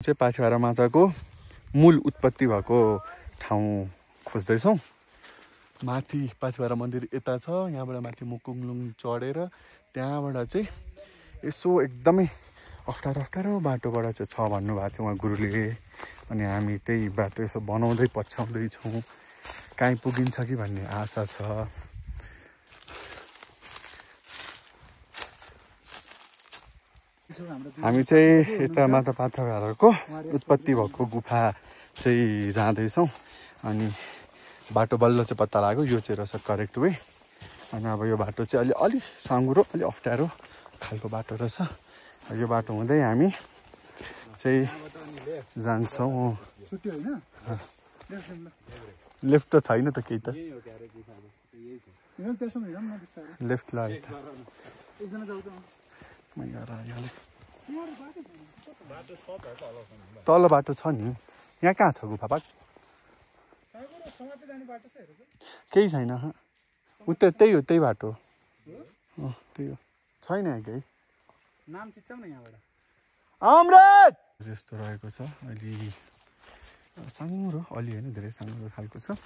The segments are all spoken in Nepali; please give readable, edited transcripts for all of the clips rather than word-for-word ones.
चाहिँ पाथिभरा माताको मूल उत्पत्ति भएको ठाउँ खोज्दैछौँ। माथि पाथिभरा मन्दिर यता छ, यहाँबाट माथि मुकुङलुङ चढेर त्यहाँबाट चाहिँ यसो एकदमै अप्ठ्यारो बाटोबाट चाहिँ छ भन्नुभएको थियो उहाँ गुरुले। अनि हामी त्यही बाटो यसो बनाउँदै पछ्याउँदैछौँ, कहीँ पुगिन्छ कि भन्ने आशा छ। हामी चाहिँ यता माता पाथिभराको उत्पत्ति भएको गुफा चाहिँ जाँदैछौँ। अनि बाटो बल्ल चाहिँ पत्ता लाग्यो, यो चाहिँ रहेछ करेक्ट वे। अनि अब यो बाटो चाहिँ अलि साँघुरो, अलि अप्ठ्यारो खालको बाटो रहेछ। यो बाटो हुँदै हामी चाहिँ जान्छौँ। लेफ्ट त छैन त केही त, लेफ्ट ल तल बाटो छ नि। यहाँ कहाँ छ गुफा पाक? केही छैन, उता त्यही हो, त्यही बाटो त्यही हो, छैन यहाँ केही। अमृत जस्तो रहेको छ, अलि साँघुरो, अलि होइन धेरै साँघुरो खालको छ।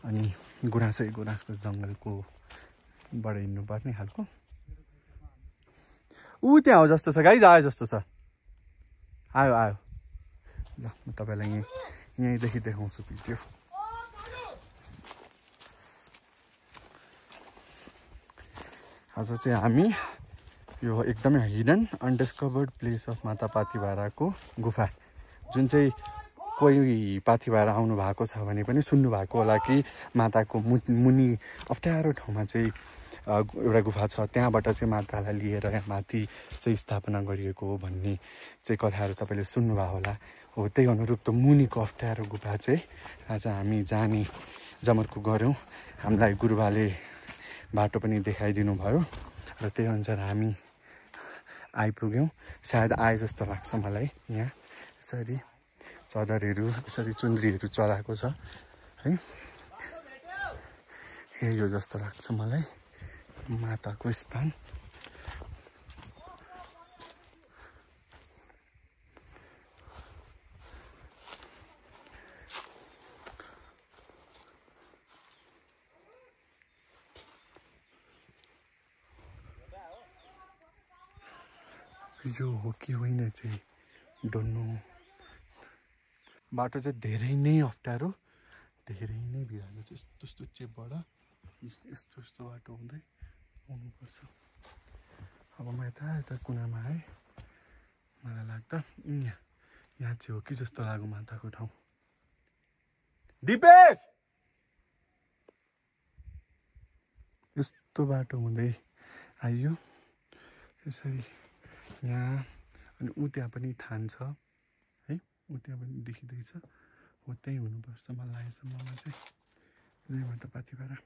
अनि गुराँसको जङ्गलको बाट हिँड्नुपर्ने खालको। ऊ त्यहाँ हो जस्तो छ, गाइज आयो जस्तो छ, आयो ल म तपाईँलाई यहीँदेखि देखाउँछु भिडियो। आज चाहिँ हामी यो एकदमै हिडन अनडिस्कभर्ड प्लेस अफ माता पाथिभराको गुफा, जुन चाहिँ कोही पाथिभरा आउनु भएको छ भने पनि सुन्नु भएको होला कि माताको मुनि अप्ठ्यारो ठाउँमा चाहिँ एउटा गुफा छ, त्यहाँबाट चाहिँ मातालाई लिएर माथि चाहिँ स्थापना गरिएको हो भन्ने चाहिँ कथाहरू तपाईँले सुन्नुभएको होला। हो त्यही अनुरूप त मुनिको अप्ठ्यारो गुफा चाहिँ आज हामी जाने जमर्को गऱ्यौँ। हामीलाई गुरुबाले बाटो पनि देखाइदिनु भयो र त्यही अनुसार हामी आइपुग्यौँ। सायद आए जस्तो लाग्छ मलाई। यहाँ यसरी चदरहरू, यसरी चुन्द्रीहरू चलाएको छ है, यही हो जस्तो लाग्छ मलाई माताको स्थान। यो हो कि होइन चाहिँ डोन्ट नो। बाटो चाहिँ धेरै नै अप्ठ्यारो, धेरै नै बिरालो छ। यस्तो चेपबाट यस्तो बाटो हुँदै आउनुपर्छ। अब म यता कुनामा आएँ, मलाई लाग्दा यहाँ चाहिँ हो कि जस्तो लाग्यो माताको ठाउँ। दिपेश यस्तो बाटो हुँदै आइयो यसरी यहाँ। अनि ऊ त्यहाँ पनि थान छ है, ऊ त्यहाँ पनि देखिँदैछ, हो त्यहीँ हुनुपर्छ मलाई लागेसम्ममा चाहिँ। जय माता पाथिभरा।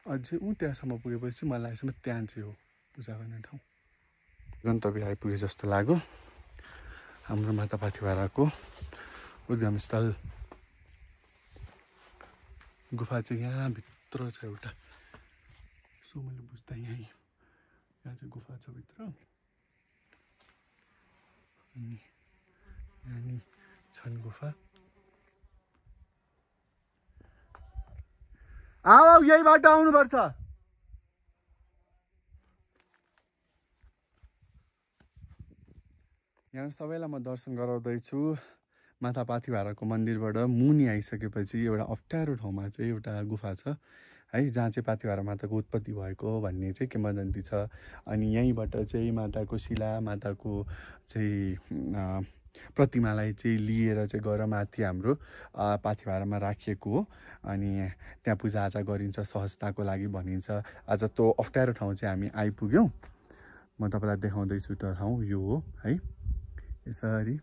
अझै ऊ त्यहाँसम्म पुगेपछि मलाई लागेसम्म त्यहाँ चाहिँ हो पूजा गर्ने ठाउँ। गन्तव्य आइपुगे जस्तो लाग्यो, हाम्रो माता पाथिभराको उद्गम स्थल। गुफा चाहिँ यहाँभित्र छ एउटा, सो मैले बुझ्दा यहाँ चाहिँ गुफा छ भित्र। अनि यहाँ नि छन् गुफा। आऊ यही बाटो आउनुपर्छ। यहाँ सबैलाई म दर्शन गराउँदैछु माता पाथिभराको मन्दिरबाट। मुनि आइसकेपछि एउटा अप्ठ्यारो ठाउँमा चाहिँ एउटा गुफा छ है, जहाँ चाहिँ पाथिभरा माताको उत्पत्ति भएको भन्ने चाहिँ किंवदन्ती छ। अनि यहीँबाट चाहिँ माताको शिला, माताको चाहिँ प्रतिमालाई चाहिँ लिएर चाहिँ गएर माथि हाम्रो पाथिभरामा राखिएको हो। अनि त्यहाँ पूजाआजा गरिन्छ सहजताको लागि भनिन्छ। आज त्यो अप्ठ्यारो ठाउँ चाहिँ हामी आइपुग्यौँ। म तपाईँलाई देखाउँदैछु त्यो ठाउँ यो हो है, यसरी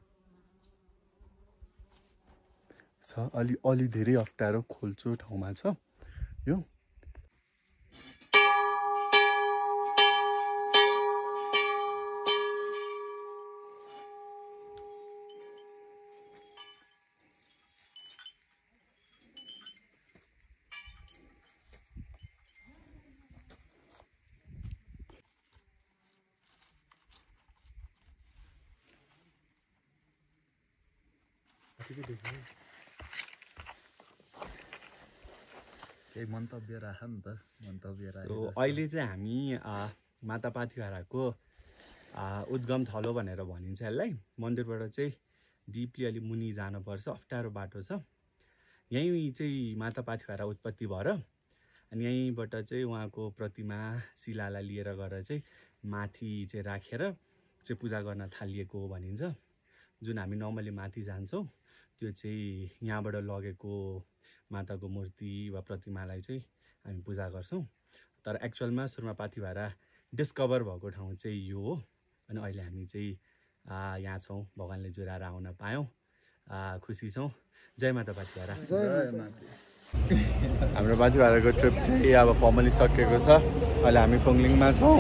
छ। अलि धेरै अप्ठ्यारो खोल्चो ठाउँमा छ यो। केही मन्तव्य राख नि त मन्तव्य राख अहिले चाहिँ हामी माता पाथिभराको उद्गम थलो भनेर भनिन्छ यसलाई मन्दिरबाट चाहिँ डिपली अलि मुनि जानुपर्छ अप्ठ्यारो बाटो छ यहीँ चाहिँ माता पाथिभरा उत्पत्ति भएर अनि यहीँबाट चाहिँ उहाँको प्रतिमा शिलालाई लिएर गएर चाहिँ माथि चाहिँ राखेर चाहिँ पूजा गर्न थालिएको हो भनिन्छ जुन हामी नर्मली माथि जान्छौँ त्यो चाहिँ यहाँबाट लगेको माताको मूर्ति वा प्रतिमालाई चाहिँ हामी पूजा गर्छौँ तर एक्चुअलमा सुरुमा पाथिभरा डिस्कभर भएको ठाउँ चाहिँ यो हो अनि अहिले हामी चाहिँ यहाँ छौँ भगवान्ले जुराएर आउन पायौँ खुसी छौँ जय माता पाथिभरा हाम्रो पाथिभराको ट्रिप चाहिँ अब फर्मली सकिएको छ अहिले हामी फोङलिङमा छौँ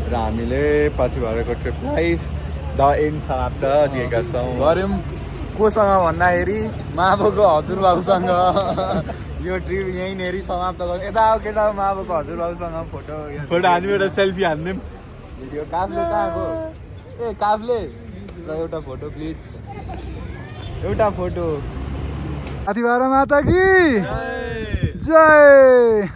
र हामीले पाथिभराको ट्रिपलाई द एन्ड समाप्त दिएका छौँ गऱ्यौँ कोसँग भन्दाखेरि माबोको हजुरबाबुसँग यो ट्रिप यहीँनेरि समाप्त गर्नु यता अब केटा माबोको हजुरबाबुसँग फोटो हान्यौँ एउटा सेल्फी हान्यौँ भिडियो काफ्ले कहाँको ए काफ्ले र एउटा फोटो प्लिज एउटा फोटो पाथिभरा माता की जय